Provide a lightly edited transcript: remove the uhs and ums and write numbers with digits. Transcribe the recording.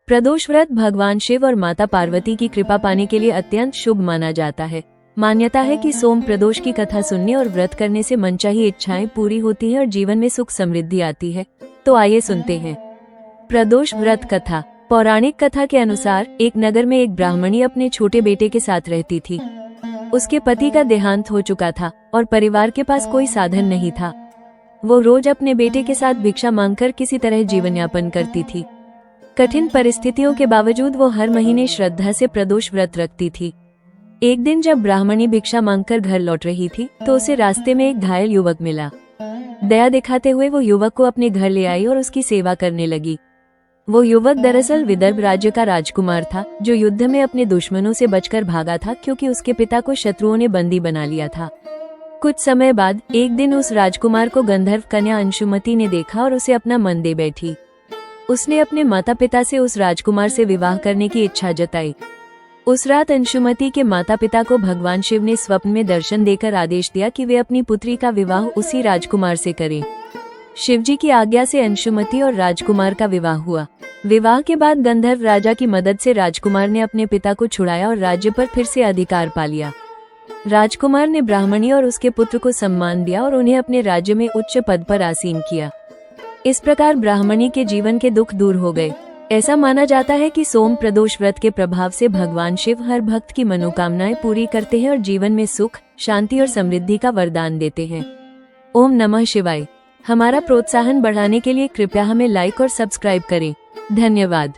प्रदोष व्रत भगवान शिव और माता पार्वती की कृपा पाने के लिए अत्यंत शुभ माना जाता है। मान्यता है कि सोम प्रदोष की कथा सुनने और व्रत करने से मनचाही इच्छाएं पूरी होती हैं और जीवन में सुख समृद्धि आती है। तो आइए सुनते हैं प्रदोष व्रत कथा। पौराणिक कथा के अनुसार एक नगर में एक ब्राह्मणी अपने छोटे बेटे के साथ रहती थी। उसके पति का देहांत हो चुका था और परिवार के पास कोई साधन नहीं था। वो रोज अपने बेटे के साथ भिक्षा मांगकर किसी तरह जीवन यापन करती थी। कठिन परिस्थितियों के बावजूद वो हर महीने श्रद्धा से प्रदोष व्रत रखती थी। एक दिन जब ब्राह्मणी भिक्षा मांगकर घर लौट रही थी तो उसे रास्ते में एक घायल युवक मिला। दया दिखाते हुए वो युवक को अपने घर ले आई और उसकी सेवा करने लगी। वो युवक दरअसल विदर्भ राज्य का राजकुमार था, जो युद्ध में अपने दुश्मनों से बचकर भागा था क्योंकि उसके पिता को शत्रुओं ने बंदी बना लिया था। कुछ समय बाद एक दिन उस राजकुमार को गंधर्व कन्या अंशुमति ने देखा और उसे अपना मन दे बैठी। उसने अपने माता पिता से उस राजकुमार से विवाह करने की इच्छा जताई। उस रात अंशुमति के माता पिता को भगवान शिव ने स्वप्न में दर्शन देकर आदेश दिया कि वे अपनी पुत्री का विवाह उसी राजकुमार से करें। शिवजी की आज्ञा से अंशुमति और राजकुमार का विवाह हुआ। विवाह के बाद गंधर्व राजा की मदद से राजकुमार ने अपने पिता को छुड़ाया और राज्य पर फिर से अधिकार पा लिया। राजकुमार ने ब्राह्मणी और उसके पुत्र को सम्मान दिया और उन्हें अपने राज्य में उच्च पद पर आसीन किया। इस प्रकार ब्राह्मणी के जीवन के दुख दूर हो गए। ऐसा माना जाता है कि सोम प्रदोष व्रत के प्रभाव से भगवान शिव हर भक्त की मनोकामनाएं पूरी करते हैं और जीवन में सुख, शांति और समृद्धि का वरदान देते हैं। ओम नमः शिवाय। हमारा प्रोत्साहन बढ़ाने के लिए कृपया हमें लाइक और सब्सक्राइब करें। धन्यवाद।